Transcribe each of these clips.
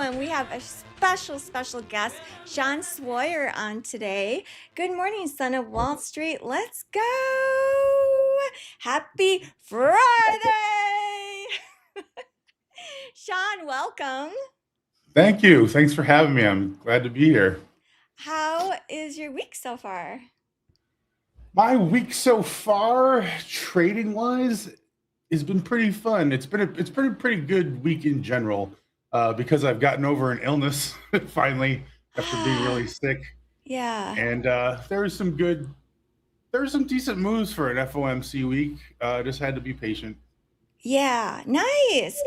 welcome. We have a special guest, Sawyer, on today. Good morning, son of Wall Street. Let's go. Happy Friday. Sean, welcome. Thank you. Thanks for having me. I'm glad to be here. How is your week so far? My week so far, trading wise, has been pretty fun. It's been a pretty good week in general, because I've gotten over an illness finally after being really sick, Yeah. and there were some decent moves for an FOMC week. Just had to be patient. Yeah, nice.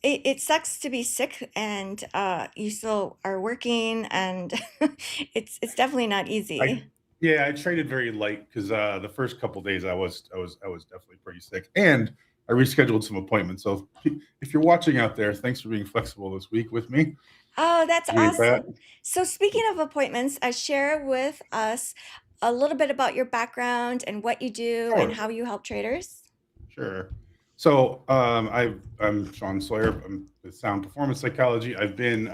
It sucks to be sick and you still are working and it's definitely not I easy. Yeah, I traded very light because the first couple days I was definitely pretty sick, and I rescheduled some appointments. So if you're watching out there, thanks for being flexible this week with me. Oh, that's Appreciate that. awesome. So speaking of appointments, share with us a little bit about your background and what you do and Sure, how you help traders. sure. So I'm Sean Sawyer. I'm with Sound Performance Psychology. I've been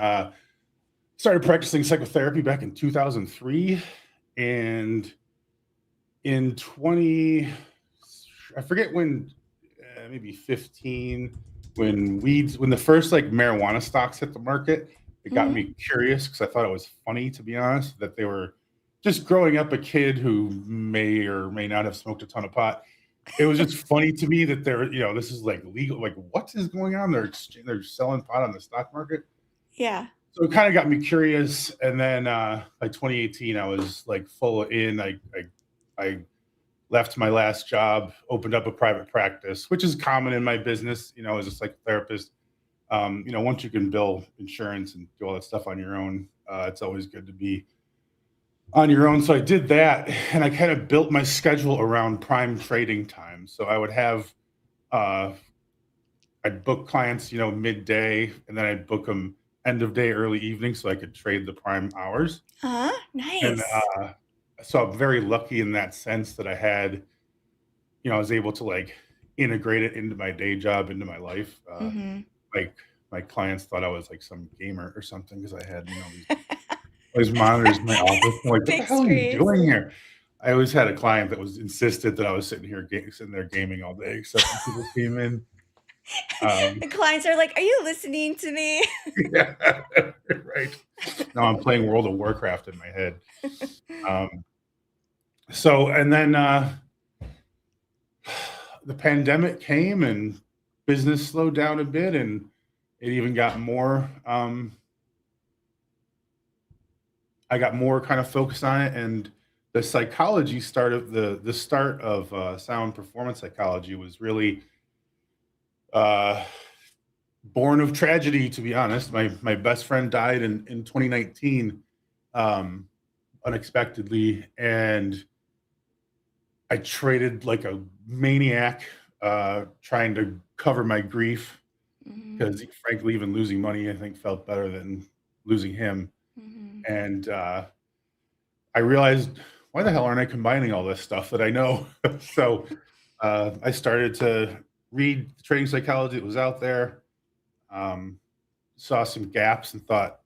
started practicing psychotherapy back in 2003, and in 20, I forget when, maybe 15, when the first like marijuana stocks hit the market. It got Hmm. me curious because I thought it was funny, to be honest, that they were just growing up a kid who may or may not have smoked a ton of pot. It was just funny to me that this is like legal. Like, what is going on? They're selling pot on the stock market. Yeah. So it kind of got me curious. And then by 2018, I was like full in. I left my last job, opened up a private practice, which is common in my business, as a psychotherapist. Once you can bill insurance and do all that stuff on your own, it's always good to be on your own. So I did that, and I kind of built my schedule around prime trading time. So I would have, uh, I'd book clients, midday, and then I'd book them end of day, early evening, so I could trade the prime hours. Uh-huh. And Nice. so I'm very lucky in that sense that I was able to like integrate it into my day job, into my life. Hmm. Like my clients thought I was like some gamer or something because I had, these monitors in my office. I'm like, what the Big hell are you screens. doing here? I always had a client that was insisted that I was sitting there gaming all day, except when people came in. Um, The clients are like, "Are you listening to me?" yeah, right. Now I'm playing World of Warcraft in my head. Um, and then the pandemic came and business slowed down a bit, and it even got more. I got more kind of focused on it, and the psychology start of the start of sound performance psychology was really uh, born of tragedy. To be honest, my best friend died in 2019, um, unexpectedly, and I traded like a maniac, trying to cover my grief Hmm. because, frankly, even losing money I think felt better than losing him. Hmm. And I realized, why the hell aren't I combining all this stuff that I know? So I started to read the trading psychology that was out there, um, saw some gaps, and thought,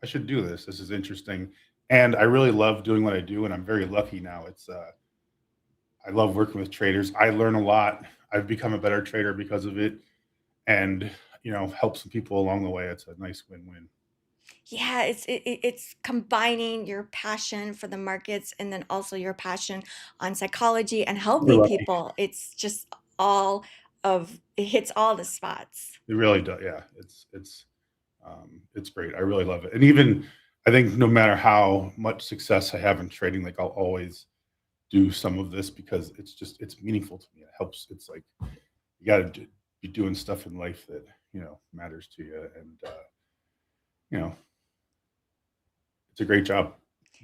I should do this. This is interesting. And I really love doing what I do, and I'm very lucky now. I love working with traders. I learn a lot. I've become a better trader because of it, and help some people along the way. It's a nice win-win. Yeah, it's combining your passion for the markets and then also your passion on psychology and Super helping lucky. people. It's just it hits all the spots. It really does. Yeah, it's great. I really love it. And even I think no matter how much success I have in trading, like I'll always do some of this because it's meaningful to me. It helps. It's like you got to be doing stuff in life that matters to you, and you know it's a great job.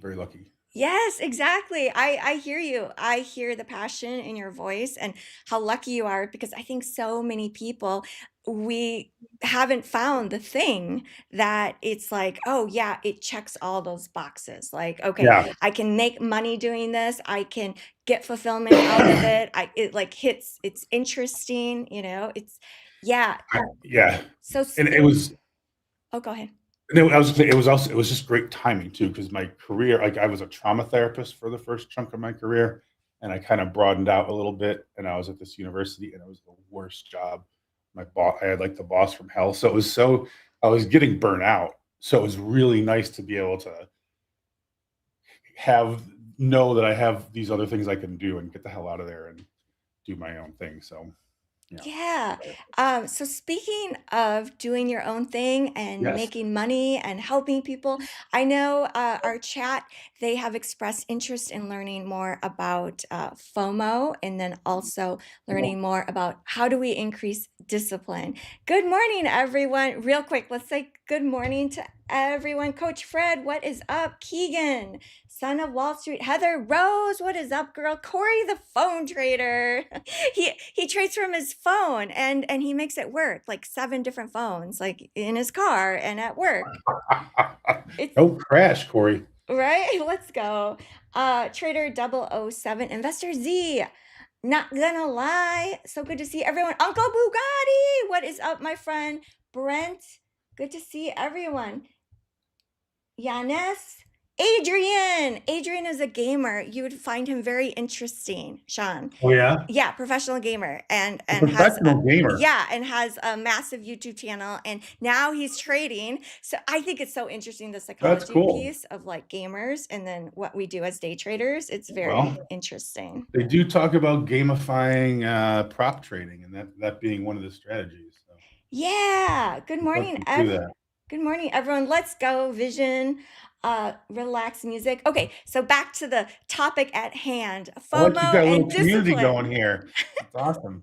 Very lucky. Yes, exactly. I hear you. I hear the passion in your voice and how lucky you are because I think so many people we haven't found the thing that it's like, oh yeah, it checks all those boxes. Like, okay, Yeah, I can make money doing this. I can get fulfillment out of it. It like hits, it's interesting, It's yeah. yeah. So And it was. Oh, go ahead. No, I was gonna say it was just great timing too, because my career, like I was a trauma therapist for the first chunk of my career, and I kind of broadened out a little bit, and I was at this university, and it was the worst job. My boss, I had like the boss from hell, so I was getting burnt out. So it was really nice to be able to have know that I have these other things I can do and get the hell out of there and do my own thing. So yeah, Yeah. So speaking of doing your own thing and yes, making money and helping people, I know our chat, they have expressed interest in learning more about FOMO and then also learning more about how do we increase discipline. Good morning, everyone. Real quick, let's say good morning to everyone. Coach Fred, what is up? Keegan, son of Wall Street. Heather Rose, what is up, girl? Corey, the phone trader. He trades from his phone and he makes it work, like 7 different phones, like in his car and at work. It's don't crash, Corey. right. Let's go. Trader 007, Investor Z. Not gonna lie, so good to see everyone. Uncle Bugatti, what is up, my friend? Brent, good to see everyone. Yanis, Adrian. Adrian is a gamer. You would find him very interesting, Sean. Oh yeah, Yeah, professional gamer a and has a, professional gamer. yeah, and has a massive YouTube channel and now he's trading. So I think it's so interesting the That's psychology cool. piece of like gamers and then what we do as day traders. It's very Well, interesting. they do talk about gamifying prop trading, and that being one of the strategies. So Yeah. definitely do that. Good morning, everyone. Let's go. Vision, relax music. Okay, so back to the topic at hand: I like you FOMO got a little and community going discipline. here. It's awesome.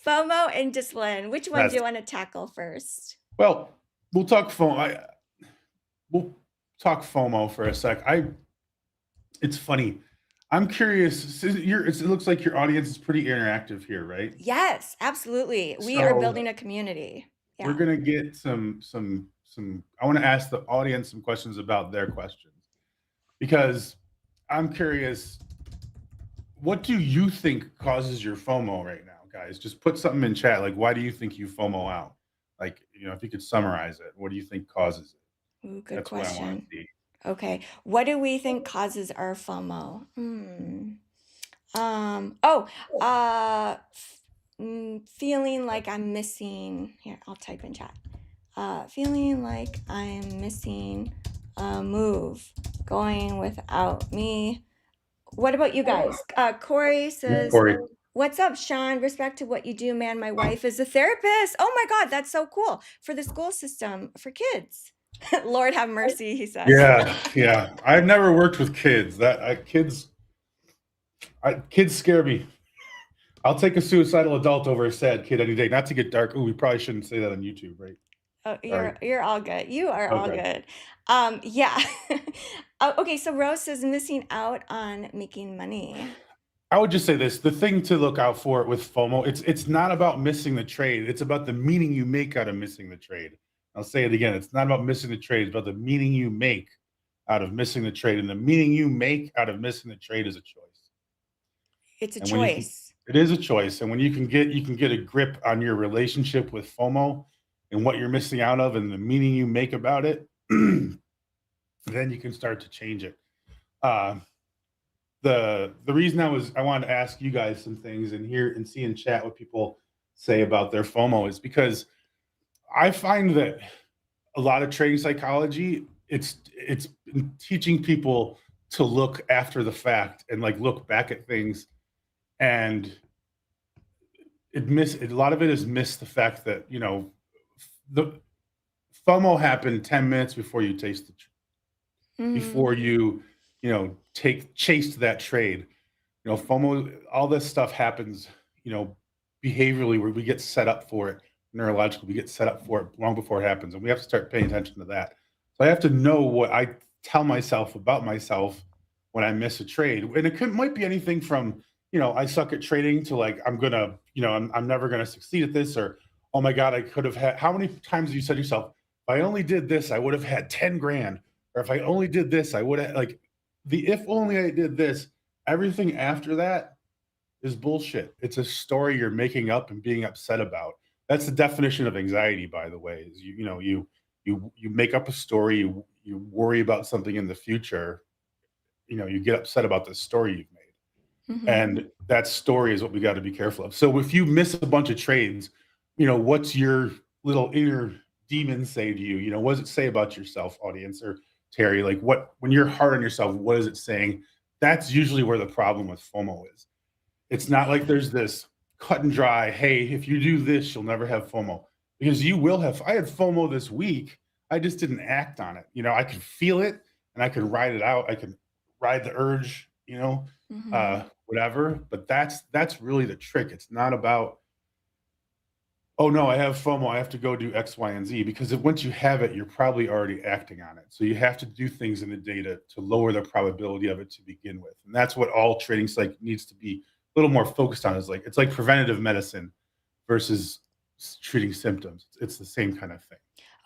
FOMO and discipline. Which one do Yes. you want to tackle first? Well, we'll talk FOMO. We'll talk FOMO for a sec. It's funny. I'm curious. It looks like your audience is pretty interactive here, right? Yes, absolutely. We are So building a community. we're Yeah. gonna get some. I want to ask the audience some questions about their questions because I'm curious. What do you think causes your FOMO right now, guys? Just put something in chat. Like, why do you think you FOMO out? Like, if you could summarize it, what do you think causes it? Ooh, good That's what I want to question. see. Okay. What do we think causes our FOMO? Oh, feeling like I'm missing. Here, I'll type in chat. Feeling like I'm missing a move going without me. What about you guys? Corey Yeah, says, Corey. what's up, Sean? Respect to what you do, man. My wife is a therapist. Oh my God, that's so cool for the school system for kids. Lord have mercy, he says. Yeah, yeah. I've never worked with kids. Kids scare me. I'll take a suicidal adult over a sad kid any day. Not to get dark. Oh, we probably shouldn't say that on YouTube, right? Oh, Sorry. you're all good. You are all Okay. good. Yeah. Oh, okay, so Rose says missing out on making money. I would just say this: the thing to look out for with FOMO, it's not about missing the trade. It's about the meaning you make out of missing the trade. I'll say it again: it's not about missing the trade. It's about the meaning you make out of missing the trade, and the meaning you make out of missing the trade is a choice. It's a And when you can, choice. it is a choice. And when you can get a grip on your relationship with FOMO and what you're missing out of, and the meaning you make about it, then you can start to change it. Uh, the reason I wanted to ask you guys some things and hear and see in chat what people say about their FOMO is because I find that a lot of trading psychology it's teaching people to look after the fact and like look back at things and a lot of it is miss the fact that the FOMO happened 10 minutes before you taste the Mm, before take chase that trade. FOMO, all this stuff happens, behaviorally where we get set up for it, neurologically, we get set up for it long before it happens. And we have to start paying attention to that. So I have to know what I tell myself about myself when I miss a trade. And might be anything from, I suck at trading to like, I'm never going to succeed at this, or, oh my God, I could have had, how many times have you said to yourself, if I only did this, I would have had 10 grand, or if I only did this, I would have like if only I did this. Everything after that is bullshit. It's a story you're making up and being upset about. That's the definition of anxiety, by the way. Is You make up a story, you worry about something in the future, you get upset about the story you've made. Mhm. And that story is what we got to be careful of. So if you miss a bunch of trades, what's your little inner demon say to you? What does it say about yourself, audience or Terri? Like, when you're hard on yourself, what is it saying? That's usually where the problem with FOMO is. It's not like Yeah. there's this cut and dry, hey, if you do this, you'll never have FOMO. Because you will have. I had FOMO this week. I just didn't act on it. I could feel it and I could ride it out. I could ride the urge, Mhm. whatever. But that's really the trick. It's not about, oh no, I have FOMO. I have to go do X, Y, and Z. Because once you have it, you're probably already acting on it. So you have to do things in the data to lower the probability of it to begin with. And that's what all trading psych needs to be a little more focused on. Is like it's like preventative medicine versus treating symptoms. It's the same kind of thing.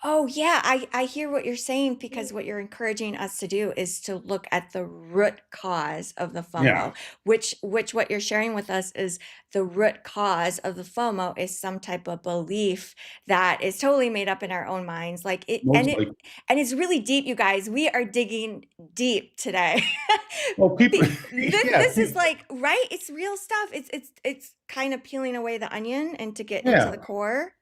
Oh, yeah, I hear what you're saying because what you're encouraging us to do is to look at the root cause of the Yeah, FOMO, which what you're sharing with us is the root cause of the FOMO is some type of belief that is totally made up in our own minds, like, most like, and it's really deep, you guys. We are digging deep today. well, people, yeah, This is like, right? It's real stuff. It's kind of peeling away the onion and to get into yeah, the core.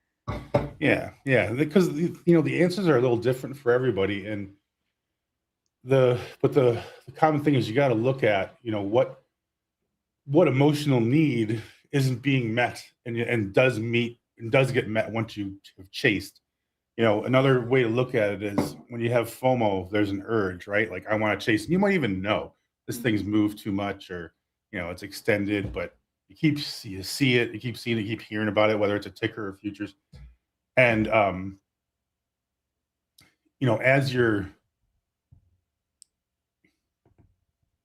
yeah. Because the answers are a little different for everybody, and the common thing is you got to look at what emotional need isn't being met and does get met once you have chased. Another way to look at it is when you have FOMO, there's an urge, right? Like, I want to chase. And you might even know this thing's Mhm. moved too much, or it's extended, but you see it, you keep seeing it, you keep hearing about it, whether it's a ticker or futures. And as you're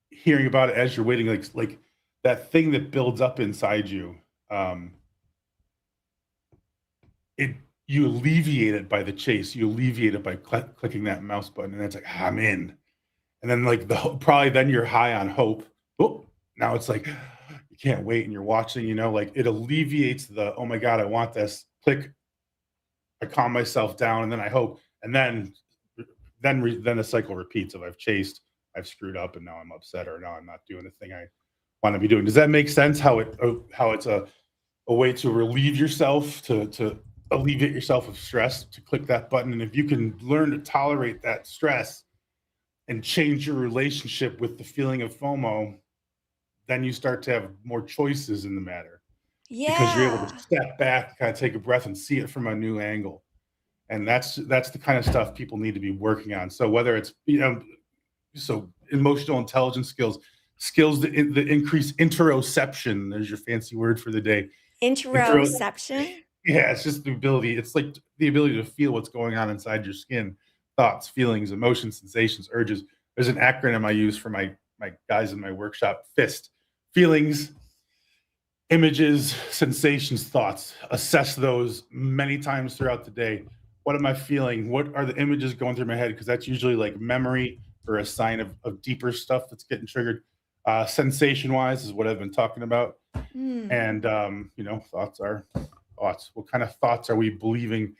hearing about it, as you're waiting, like that thing that builds up inside you, um, it you alleviate it by the chase. You alleviate it by clicking that mouse button, and it's like, I'm in. And then, like, probably then you're high on hope. Oh, now it's like you can't wait, and you're watching. Like, it alleviates the, oh my god, I want this. Click, I calm myself down, and then I hope, and then the cycle repeats of I've chased, I've screwed up, and now I'm upset, or now I'm not doing the thing I want to be doing. Does that make sense? How it's a way to relieve yourself, to alleviate yourself of stress, to click that button, and if you can learn to tolerate that stress and change your relationship with the feeling of FOMO, then you start to have more choices in the matter because you're able to Yeah. step back, kind of take a breath, and see it from a new angle. And that's the kind of stuff people need to be working on. So whether it's emotional intelligence skills that increase interoception. There's your fancy word for the day. Intero, Interoception? yeah, it's just the ability. It's like the ability to feel what's going on inside your skin, thoughts, feelings, emotions, sensations, urges. There's an acronym I use for my guys in my workshop: FIST, feelings, images, sensations, thoughts. Assess those many times throughout the day. What am I feeling? What are the images going through my head? Because that's usually like memory or a sign of deeper stuff that's getting triggered. Sensation wise is what I've been talking about. Hmm. And thoughts are thoughts. What kind of thoughts are we believing?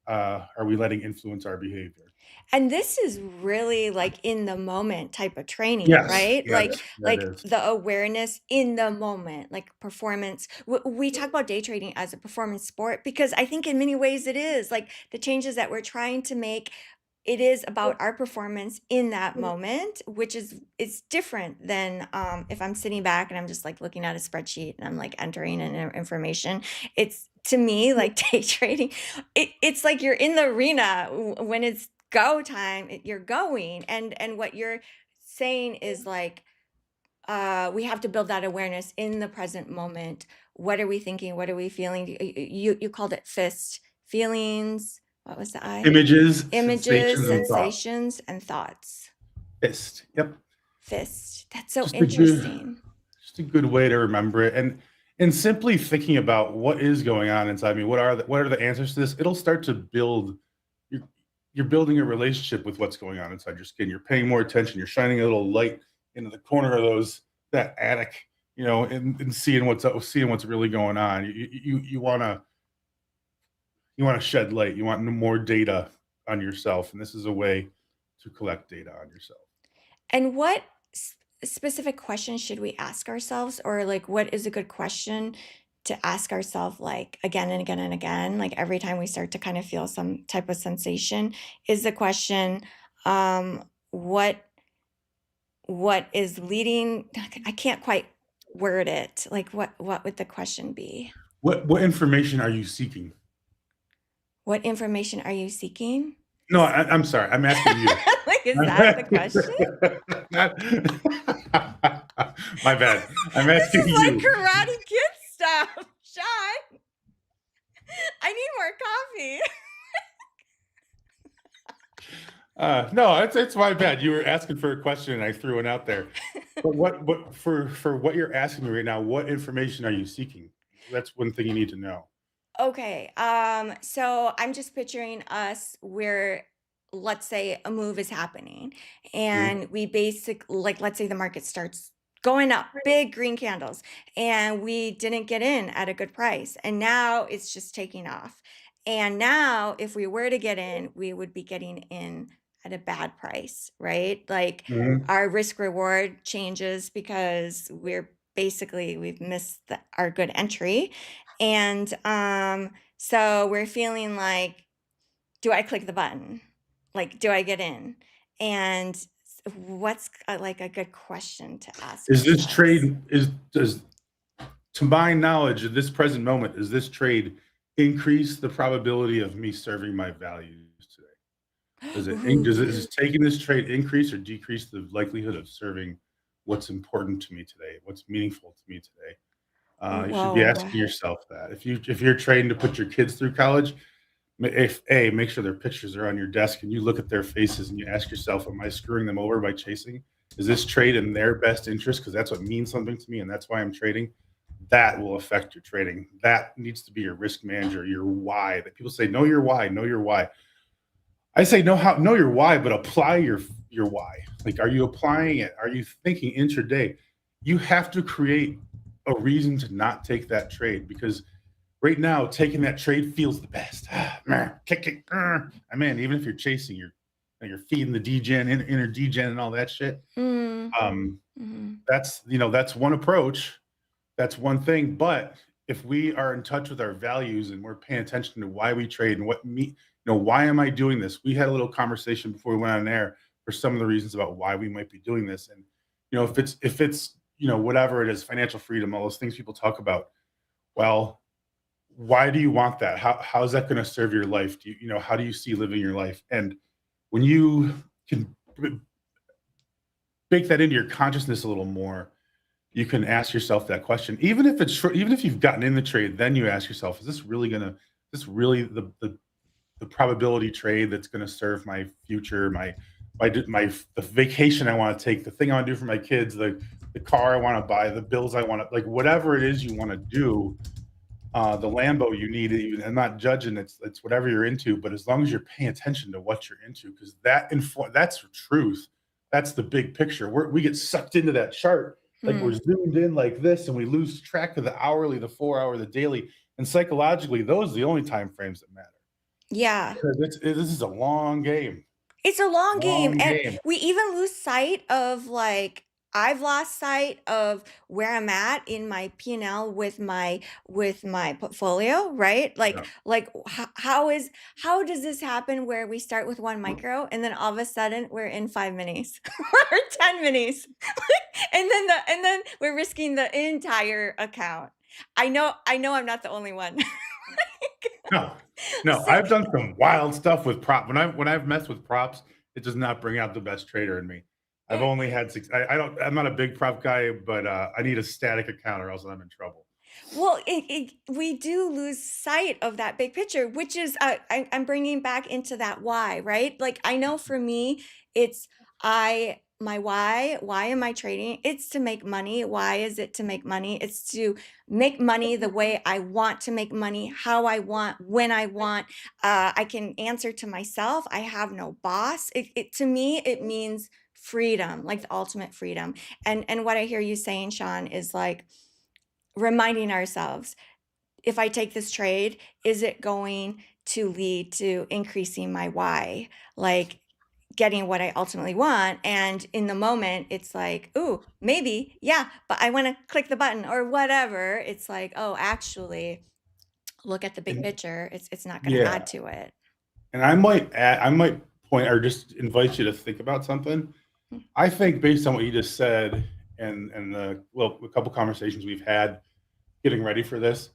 Are we letting influence our behavior? And this is really like in the moment type of training, Yes, right? yeah, that Like is. the awareness in the moment, like performance. We talk about day trading as a performance sport because I think in many ways it is. Like the changes that we're trying to make, it is about our performance in that moment, which is it's different than if I'm sitting back and I'm just like looking at a spreadsheet and I'm like entering in information. It's to me like day trading. It's like you're in the arena when it's go time. You're going, and what you're saying is like we have to build that awareness in the present moment. What are we thinking? What are we feeling? You called it fist feelings. What was the I? Images, Images, sensations, and thoughts. sensations, and thoughts. Fist. Yep. Fist. That's so Just a good interesting. just a good way to remember it. And simply thinking about what is going on inside me, what are the answers to this, it'll start to build. You're, you're building a relationship with what's going on inside your skin. You're paying more attention, you're shining a little light into the corner of that attic, and seeing what's really going on. You want to shed light, you want more data, on yourself, and this is a way to collect data on yourself. And what specific questions should we ask ourselves? Or like, what is a good question to ask ourselves, like again and again and again? Like every time we start to kind of feel some type of sensation, is the question, what is leading? I can't quite word it. Like, what would the question be? What information are you seeking? What information are you seeking? No, I'm sorry. I'm asking you. Like, is that the question? Not my bad. I'm This asking is like you. Karate Kid stuff. Sean, I need more coffee. No, it's my bad. You were asking for a question and I threw one out there. But what for what you're asking me right now, what information are you seeking? That's one thing you need to know. Okay. So I'm just picturing us where, let's say a move is happening Mhm, and we like, let's say the market starts going up, big green candles, and we didn't get in at a good price. And now it's just taking off. And now if we were to get in, we would be getting in at a bad price, right? Like mhm. our risk reward changes because we've missed our good entry. And so we're feeling like, do I click the button? Like, do I get in? And what's like a good question to ask Is this ourselves? trade is does to my knowledge at this present moment, does this trade increase the probability of me serving my values today? Does Ooh, taking this trade increase or decrease the likelihood of serving what's important to me today, what's meaningful to me today? You should be whoa. asking yourself that. If you're trading to put your kids through college, if make sure their pictures are on your desk and you look at their faces and you ask yourself, am I screwing them over by chasing? Is this trade in their best interest? Because that's what means something to me, and that's why I'm trading. That will affect your trading. That needs to be your risk manager, your why. That people say, know your why, know your why. I say know your why, but apply your why. Like, are you applying it? Are you thinking intraday? You have to create a reason to not take that trade because right now taking that trade feels the best. Kick it. I'm in. Even if you're chasing, you're feeding the degen, inner degen, and all that shit. Mm, Um, mhm. that's one approach. That's one thing. But if we are in touch with our values and we're paying attention to why we trade and why am I doing this? We had a little conversation before we went on air for some of the reasons about why we might be doing this. And if it's whatever it is, financial freedom, all those things people talk about. Well, why do you want that? How's that going to serve your life? How do you see living your life? And when you can bake that into your consciousness a little more, you can ask yourself that question. Even if you've gotten in the trade, then you ask yourself, is this really the probability trade that's going to serve my future, the vacation I want to take, the thing I want to do for my kids, the car I want to buy, the bills I want to, like, whatever it is you want to do, the Lambo you need. Even I'm not judging. It's whatever you're into, but as long as you're paying attention to what you're into, because that's truth. That's the big picture. We get sucked into that chart, like we're Hmm. zoomed in like this, and we lose track of the hourly, the 4 hour, the daily, and psychologically, those are the only time frames that matter. Yeah. Because this is a long game, It's a long game, long and game. we even lose sight of, like, I've lost sight of where I'm at in my P&L with my portfolio, right? Yeah. How does this happen where we start with 1 micro and then all of a sudden we're in 5 minis or 10 minis, and then we're risking the entire account. I know I'm not the only one. No, no, So I've done some wild stuff with prop. When I've messed with props, it does not bring out the best trader in me. I've only had six. I don't. I'm not a big prop guy, but I need a static account or else I'm in trouble. Well, we do lose sight of that big picture, which is I'm bringing back into that why, right? Like I know for me, it's I my why. Why am I trading? It's to make money. Why is it to make money? It's to make money the way I want to make money, how I want, when I want. I can answer to myself. I have no boss. To me, it means freedom, like the ultimate freedom. And what I hear you saying, Sean, is like reminding ourselves, if I take this trade, is it going to lead to increasing my why, like getting what I ultimately want. And in the moment, it's like, ooh, maybe, yeah, but I want to click the button or whatever. It's like, oh, actually, look at the big And picture. It's not going to yeah, add to it. and I might point or just invite you to think about something. Hmm. I think based on what you just said and a couple conversations we've had getting ready for this,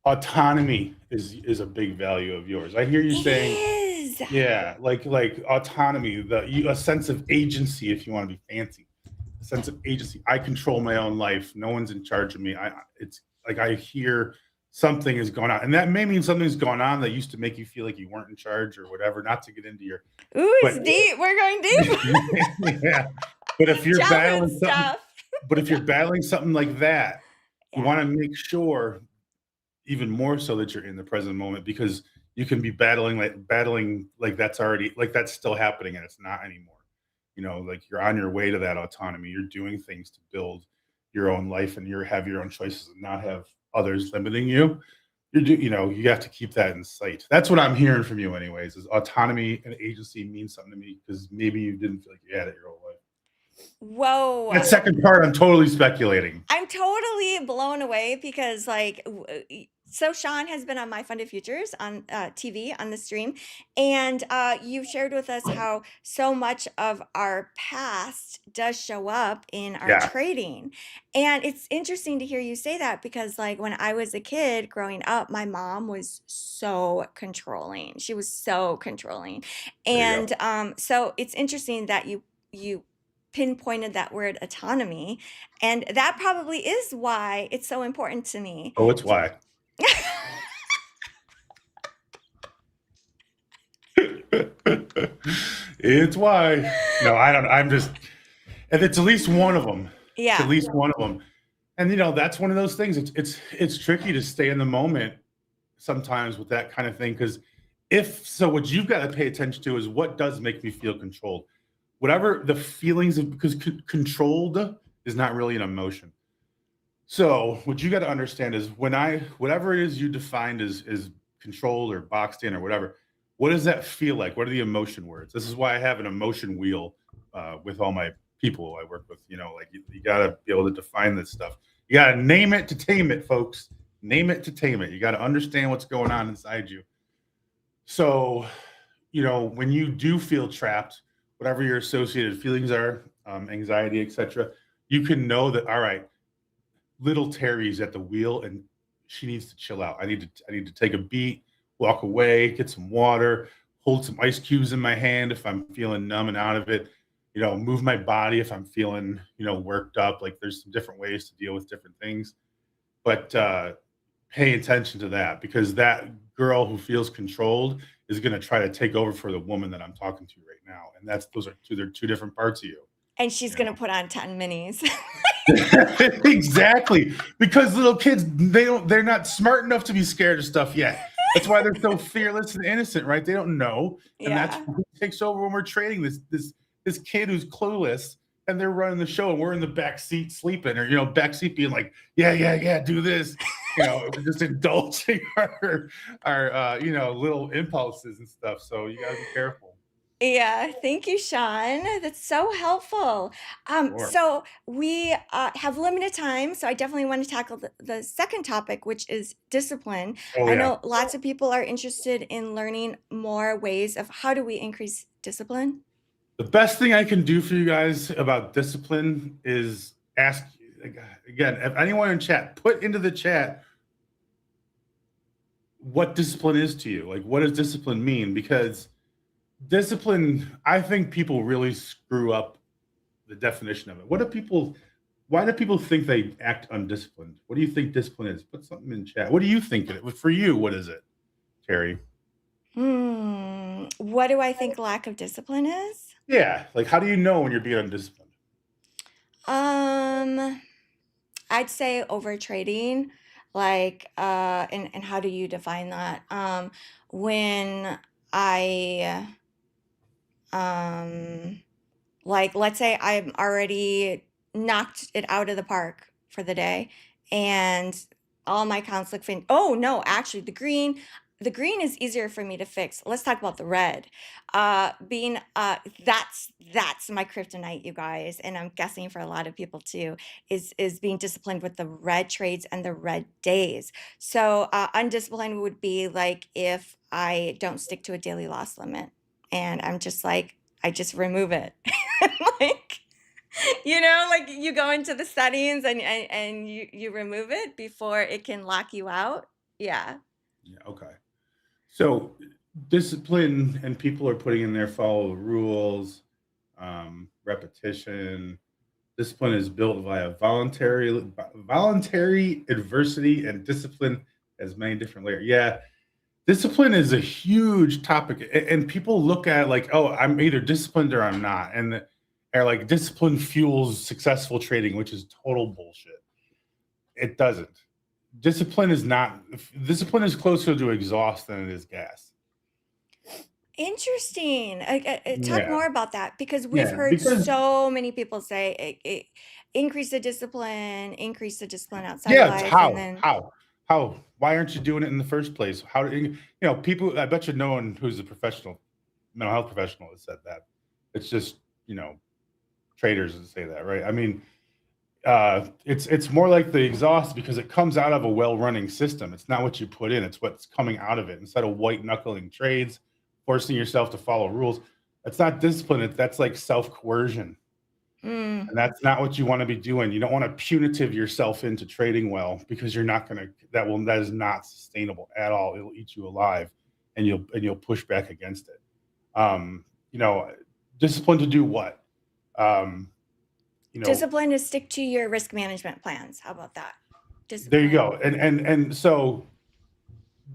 autonomy is a big value of yours. I hear you It saying, is. yeah, like autonomy, a sense of agency, if you want to be fancy, a sense of agency. I control my own life. No one's in charge of me. It's like I hear something is going on, and that may mean something's going on that used to make you feel like you weren't in charge or whatever. Not to get into your, Ooh, but it's deep. We're going deep. yeah, but if you're Childhood battling something, stuff. but if you're battling something like that, you Yeah. want to make sure even more so that you're in the present moment because you can be battling like that's already like that's still happening and it's not anymore. You know, like you're on your way to that autonomy. You're doing things to build your own life and you have your own choices and not have others limiting you. You know, you have to keep that in sight. That's what I'm hearing from you anyways, is autonomy and agency means something to me because maybe you didn't feel like you had it your whole life. Whoa. That second part, I'm totally speculating. I'm totally blown away because so Sean has been on My Funded Futures on TV on the stream, and you've shared with us how so much of our past does show up in our Yeah. trading. And it's interesting to hear you say that because like when I was a kid growing up, my mom was so controlling. She was so controlling. There you go. And so it's interesting that you pinpointed that word autonomy, and that probably is why it's so important to me. Oh, it's why. It's why. No, I don't. I'm just, and it's at least one of them. It's at Yeah. least one of them. And you know, that's one of those things. It's tricky to stay in the moment sometimes with that kind of thing because if so, what you've got to pay attention to is what does make me feel controlled. Whatever the feelings of because controlled is not really an emotion. So what you got to understand is when I whatever it is you defined as controlled or boxed in or whatever, what does that feel like? What are the emotion words? This is why I have an emotion wheel with all my people I work with. You know, like you got to be able to define this stuff. You got to name it to tame it, folks. Name it to tame it. You got to understand what's going on inside you. So, you know, when you do feel trapped, whatever your associated feelings are, anxiety, etc., you can know that all right, little Terry's at the wheel and she needs to chill out. I need to take a beat, walk away, get some water, hold some ice cubes in my hand if I'm feeling numb and out of it. You know, move my body if I'm feeling, you know, worked up. Like there's some different ways to deal with different things. But pay attention to that because that girl who feels controlled is going to try to take over for the woman that I'm talking to right now. And they're two different parts of you. And she's You going to know? put on 10 minis. Exactly. Because little kids, they're not smart enough to be scared of stuff yet. That's why they're so fearless and innocent, right? They don't know. And that's Yeah. who takes over when we're trading this kid who's clueless and they're running the show and we're in the back seat sleeping or back seat being like, yeah, do this. We're just indulging our little impulses and stuff. So you gotta be careful. Yeah, thank you, Sean. That's so helpful. Sure. So we have limited time, so I definitely want to tackle the second topic, which is discipline. Oh I yeah. know lots of people are interested in learning more ways of how do we increase discipline. The best thing I can do for you guys about discipline is ask again, if anyone in chat, put into the chat what discipline is to you. Like, what does discipline mean? Because discipline, I think people really screw up the definition of it. Why do people think they act undisciplined? What do you think discipline is? Put something in chat. What do you think it is? For you, what is it, Terry? What do I think lack of discipline is? Yeah. Like, how do you know when you're being undisciplined? Um, I'd say over trading, like, and how do you define that? When I, um, like, let's say I'm already knocked it out of the park for the day and all my conflict fin oh no, actually the green, the green is easier for me to fix. Let's talk about the red. Being that's my kryptonite, you guys, and I'm guessing for a lot of people too, is being disciplined with the red trades and the red days. So undisciplined would be like if I don't stick to a daily loss limit, and I'm just like I just remove it. Like like you go into the settings and you remove it before it can lock you out. Yeah. Yeah, okay. So discipline, and people are putting in there follow the rules, repetition. Discipline is built via voluntary adversity, and discipline has many different layers. Yeah, discipline is a huge topic, and people look at it like, oh, I'm either disciplined or I'm not, and are like discipline fuels successful trading, which is total bullshit. It doesn't. Discipline is not. Discipline is closer to exhaust than it is gas. Interesting. Talk Yeah, more about that because we've yeah, heard because so many people say increase the discipline outside of yeah, it's life, and then how? Why aren't you doing it in the first place? How do people? I bet you no one who's a professional mental health professional has said that. It's just traders that say that, right? I mean, it's more like the exhaust because it comes out of a well-running system. It's not what you put in; it's what's coming out of it. Instead of white knuckling trades, forcing yourself to follow rules, that's not discipline. That's like self coercion, mm, and that's not what you want to be doing. You don't want to punitive yourself into trading well because you're not going to. That is not sustainable at all. It'll eat you alive, and you'll push back against it. Um, you know, discipline to do what? Um, you know, discipline is stick to your risk management plans. How about that? there you Discipline. go. And so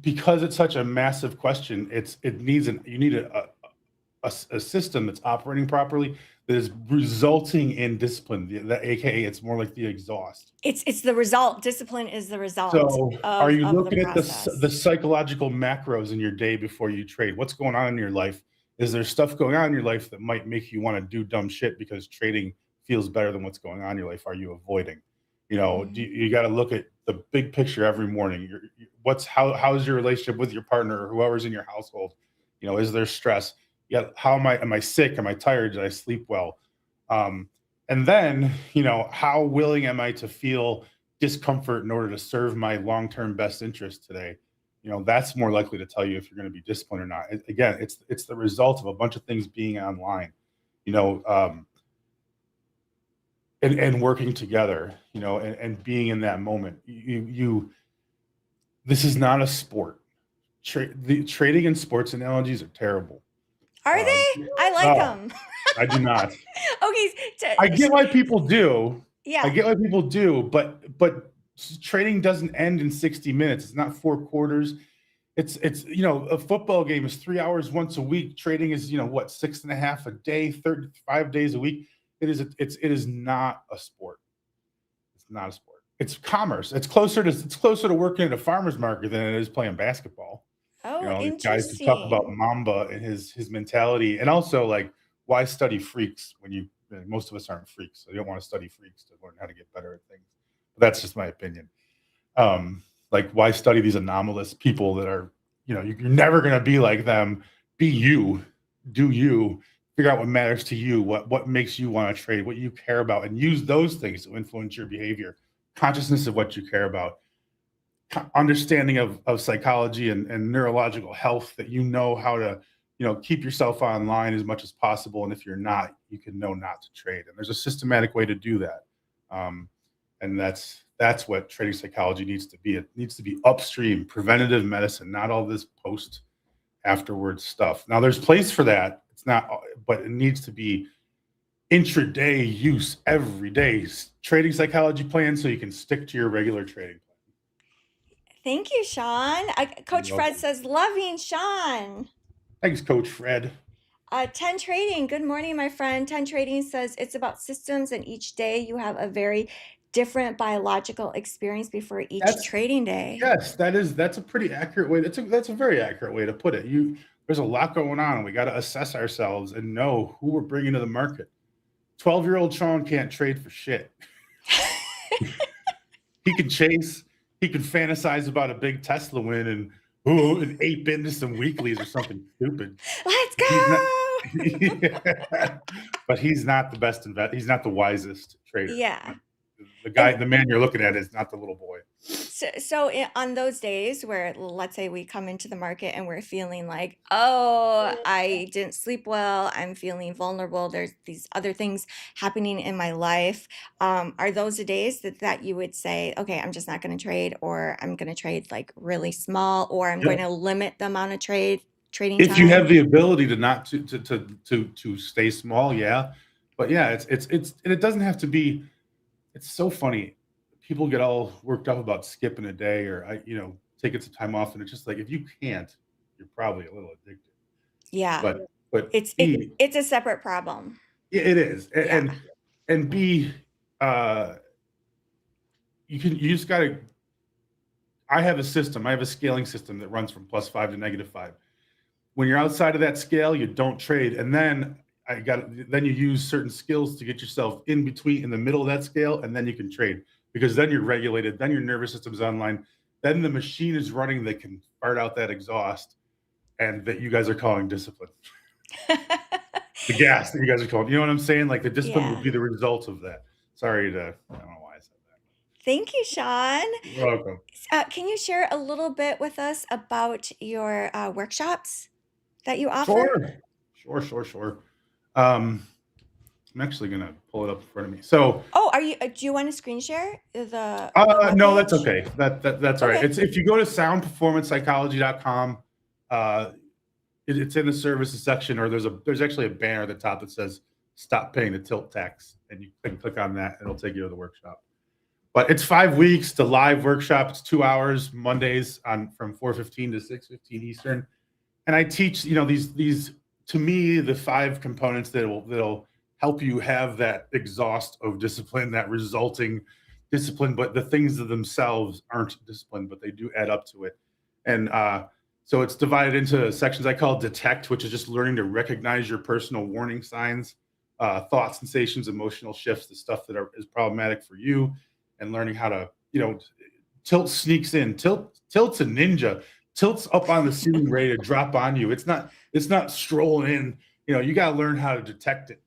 because it's such a massive question, it needs you need a system that's operating properly that is resulting in discipline. The AKA, it's more like the exhaust. It's the result. Discipline is the result So, are of you of the looking at the process. psychological macros in your day before you trade? What's going on in your life? Is there stuff going on in your life that might make you want to do dumb shit because trading feels better than what's going on in your life? Are you avoiding? Mhm. You got to look at the big picture every morning. How's your relationship with your partner or whoever's in your household? Is there stress? Yeah, how am I sick? Am I tired? Did I sleep well? Um, and then, how willing am I to feel discomfort in order to serve my long-term best interest today? That's more likely to tell you if you're going to be disciplined or not. Again, it's the result of a bunch of things being online, you know, um, and working together, and being in that moment. This is not a sport. The trading and sports analogies are terrible. Are Um, they? I like oh, them. I do not. Okay. I get why people do. I Yeah. get why people do, but trading doesn't end in 60 minutes. It's not four quarters. It's a football game is 3 hours once a week. Trading is what, six and a half a day, 35 days a week. It is not a sport. It's not a sport. It's commerce. It's closer to working at a farmer's market than it is playing basketball. Oh, These guys who talk about interesting. Mamba and his mentality, and also like why study freaks when most of us aren't freaks, so you don't want to study freaks to learn how to get better at things. But that's just my opinion. Like why study these anomalous people that are, you're never going to be like them. Be you, do you, figure out what matters to you, what makes you want to trade, what you care about, and use those things to influence your behavior. Consciousness of what you care about, understanding of psychology and neurological health, that how to keep yourself online as much as possible, and if you're not, you can know not to trade, and there's a systematic way to do that. Um, and that's what trading psychology needs to be. It needs to be upstream preventative medicine, not all this post afterwards stuff. Now there's place for that, it's not, but it needs to be intraday use every day. Trading psychology plan so you can stick to your regular trading plan. Thank you, Sean. You're Coach Fred welcome. says, loving Sean. Thanks, Coach Fred. 10 Trading. Good morning, my friend. 10 Trading says it's about systems, and each day you have a very different biological experience before each That's trading day. Yes, that's a pretty accurate way. That's a very accurate way to put it. There's a lot going on, and we got to assess ourselves and know who we're bringing to the market. 12-year-old Sean can't trade for shit. He can chase, he can fantasize about a big Tesla win, and Ooh, and ape into some weeklies or something stupid. Let's He's not, go. but he's not the best he's not the wisest trader. Yeah. The guy, And the man you're looking at is not the little boy. on those days where, let's say, we come into the market and we're feeling like, oh, I didn't sleep well, I'm feeling vulnerable, there's these other things happening in my life. Are those the days that you would say, okay, I'm just not going to trade, or I'm going to trade like really small, or I'm going Yep. to limit the amount of trading If you have time? the ability to not to stay small, yeah. But yeah, it's and it doesn't have to be. It's so funny. People get all worked up about skipping a day or taking some time off, and it's just like if you can't, you're probably a little addicted. Yeah. But It's it, B, it's a separate problem. yeah, it is, Yeah. and B, uh, you just gotta. I have a system. I have a scaling system that runs from +5 to -5. When you're outside of that scale, you don't trade, and then you use certain skills to get yourself in between, in the middle of that scale, and then you can trade because then you're regulated, then your nervous system's online, then the machine is running that can fart out that exhaust, and that you guys are calling discipline. The gas that you guys are calling, you know what I'm saying? Like the discipline will Yeah. be the result of that. Sorry to, I don't know why I said that. Thank you, Sean. You're welcome. Can you share a little bit with us about your workshops that you offer? Sure, sure. Um, I'm actually gonna pull it up in front of me. So Oh, do you want to screen share the No, that's webpage? okay. That's all right. Okay. It's if you go to soundperformancepsychology.com, uh, it's in the services section, or there's actually a banner at the top that says "Stop paying the tilt tax," and you can click on that, and it'll take you to the workshop. But it's 5 weeks. The live workshop. It's 2 hours Mondays on from 4:15 to 6:15 Eastern, and I teach these to me the 5 components that'll help you have that exhaust of discipline, that resulting discipline, but the things of themselves aren't discipline, but they do add up to it. And so it's divided into sections I call detect, which is just learning to recognize your personal warning signs, thoughts, sensations, emotional shifts, the stuff is problematic for you, and learning how to tilt sneaks in. Tilt's a ninja. Tilt's up on the ceiling ready to drop on you. It's not strolling in. You got to learn how to detect it.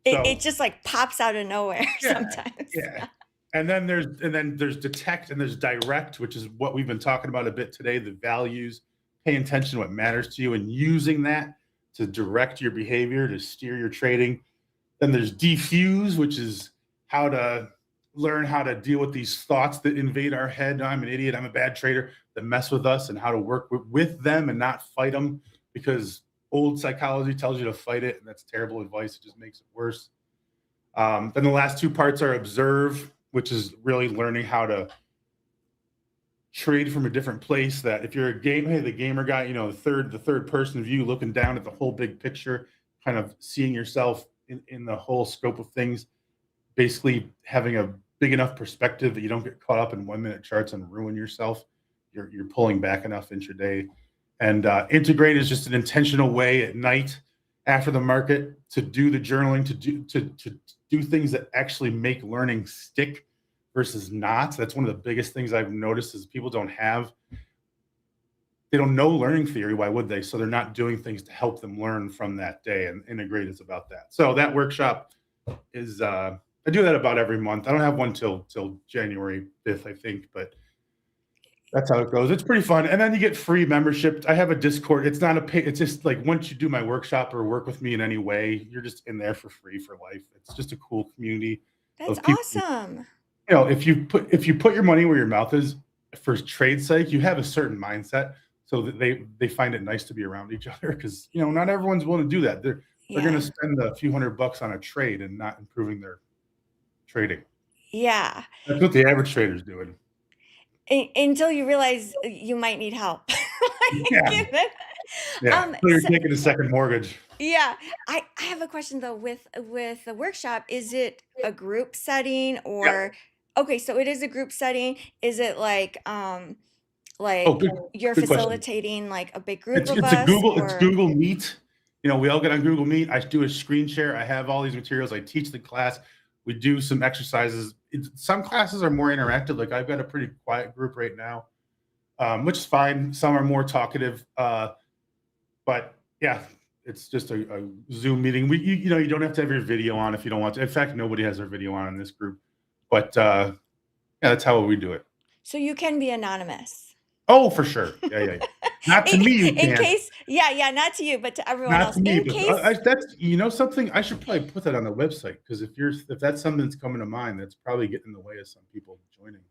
It So just like pops out of nowhere yeah, sometimes. yeah. And then there's detect and there's direct, which is what we've been talking about a bit today. The values, paying attention to what matters to you, and using that to direct your behavior, to steer your trading. Then there's defuse, which is how to learn how to deal with these thoughts that invade our head. I'm an idiot. I'm a bad trader, that mess with us, and how to work with them and not fight them, because old psychology tells you to fight it, and that's terrible advice. It just makes it worse. Then the last 2 parts are observe, which is really learning how to trade from a different place. That if you're the gamer guy, the third person view, looking down at the whole big picture, kind of seeing yourself in the whole scope of things, basically having a big enough perspective that you don't get caught up in 1 minute charts and ruin yourself. You're pulling back enough intraday. And integrate is just an intentional way at night after the market to do the journaling, to do things that actually make learning stick versus not. That's one of the biggest things I've noticed is people they don't know learning theory. Why would they? So they're not doing things to help them learn from that day. And integrate is about that. So that workshop is I do that about every month. I don't have one till January 5th, I think, but that's how it goes. It's pretty fun. And then you get free membership. I have a Discord. It's not a pay. It's just like once you do my workshop or work with me in any way, you're just in there for free for life. It's just a cool community That's of people. awesome. If you put your money where your mouth is for trade sake, you have a certain mindset, so that they find it nice to be around each other, because not everyone's willing to do that. They're going to Yeah. spend a few $100 on a trade and not improving their trading. Yeah. That's what the average trader's doing. Until you realize you might need help. Like, Yeah, yeah. So you're so taking a second mortgage. yeah, I have a question though with the workshop. Is it a group setting, Yeah. or okay, so it is a group setting. Is it Oh, like you're good question. facilitating like a big group It's of it's a us, Google it's or Google Meet. We all get on Google Meet. I do a screen share. I have all these materials. I teach the class. We do some exercises. Some classes are more interactive. Like I've got a pretty quiet group right now. which is fine. Some are more talkative, but yeah, it's just a Zoom meeting. You don't have to have your video on if you don't want to. In fact, nobody has their video on in this group, but yeah, that's how we do it. So you can be anonymous. Oh, for sure. Yeah, yeah, yeah. Not to In me, you in can't. case yeah, not to you, but to everyone Not else. to me, In but case that's something I should probably put that on the website because if that's something that's coming to mind, that's probably getting in the way of some people joining.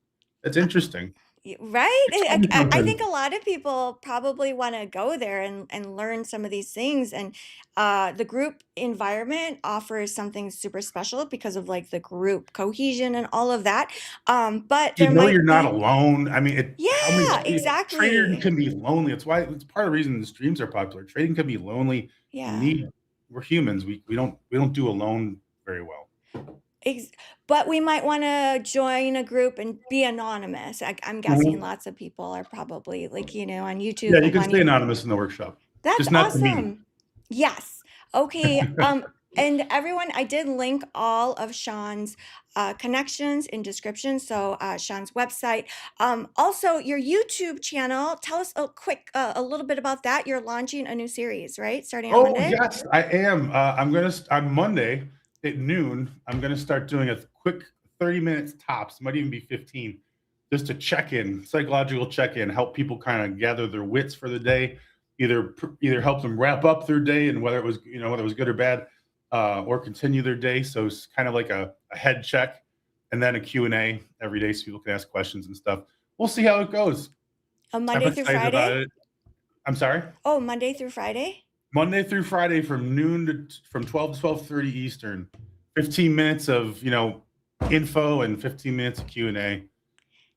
That's interesting. right? It's fun to I sometimes. think a lot of people probably wanna go there and learn some of these things, and, the group environment offers something super special because of, like, the group cohesion and all of that, but You there know you're might not be alone. I mean, how many yeah, trading exactly. can be lonely. It's part of the reason the streams are popular. Trading can be lonely. You Yeah. need we're humans. We don't do alone very well. Ex but we might wanna join a group and be anonymous. I'm guessing Mhm. lots of people are probably, like, on YouTube Yeah, you can stay wanting anonymous in the workshop, that's just not to me. awesome. Yes. Okay, and everyone, I did link all of Sean's, connections in description, so, Sean's website. Also, your YouTube channel, tell us a little bit about that. You're launching a new series, right? Starting on Oh, Monday? yes, I am. On Monday at noon, I'm gonna start doing a quick 30 minutes tops, might even be 15, just to check in, psychological check in, help people kind of gather their wits for the day, either help them wrap up their day and whether it was good or bad, or continue their day. So it's kind of like a head check and then a Q&A every day so people can ask questions and stuff. We'll see how it goes. I'm Monday through excited about Friday? it. I'm sorry? Oh, Monday through Friday? Monday through Friday from 12 to 12:30 Eastern. 15 minutes of, info and 15 minutes of Q&A.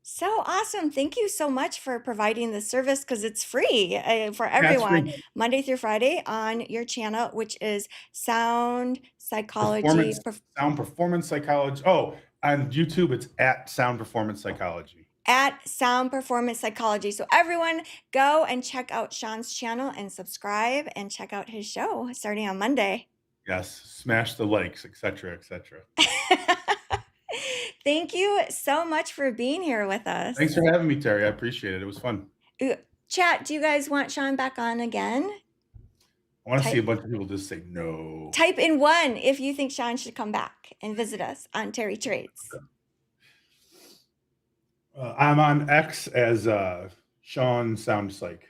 So awesome. Thank you so much for providing the service because it's free for That's everyone, free. Monday through Friday on your channel, which is Sound Psychology. Performance Sound Performance Psychology. Oh, on YouTube it's at Sound Performance Psychology. At Sound Performance Psychology. So, everyone, go and check out Sean's channel and subscribe and check out his show starting on Monday. Yes, smash the likes, etc., etc. Thank you so much for being here with Thanks us. for having me, Terry. I appreciate it. It was fun. Uh, Chat, do you guys want Sean back on again? I want to see a Type bunch of people just say no. type in one if you think Sean should come back and visit us on Terry Trades. I'm on X as Sean Sound Psych.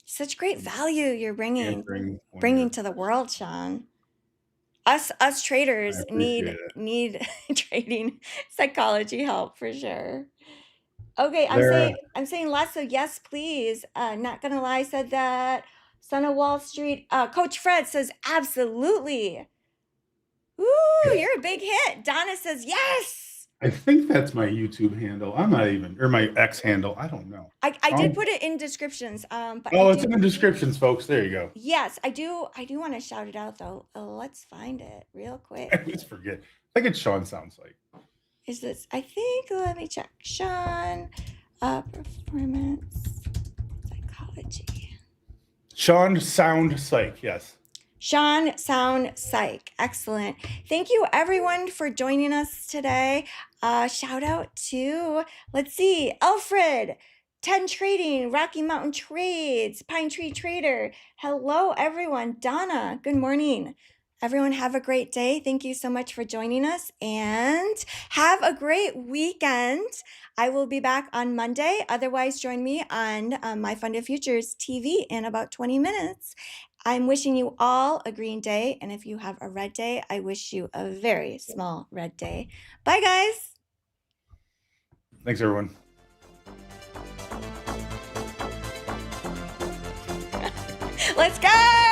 Such great value you're Answering when bringing you're. to the world, Sean. Us I traders appreciate it. need trading psychology help for sure. Okay, There. I'm saying lots of yes, please. Not gonna lie, said that. Son of Wall Street. Coach Fred says absolutely. Ooh, you're a big hit. Donna says yes. I think that's my YouTube handle. I'm not even, or my X handle. I don't know. I did put it in descriptions. But I Oh, it's in do the descriptions, folks. There you go. yes, I do want to shout it out though. Let's find it real I quick. always forget. I think it's Sean Sounds like. Is this I think let me check. Sean performance psychology. Sean Sound Psych. Yes. Sean Sound Psych. Excellent. Thank you everyone for joining us today. Shout out to, let's see, Alfred, 10 Trading, Rocky Mountain Trades, Pine Tree Trader. Hello, everyone. Donna, good morning. Everyone, have a great day. Thank you so much for joining us and have a great weekend. I will be back on Monday. Otherwise, join me on My Funded Futures TV in about 20 minutes. I'm wishing you all a green day. And if you have a red day, I wish you a very small red day. Bye, guys. Thanks, everyone. Let's go.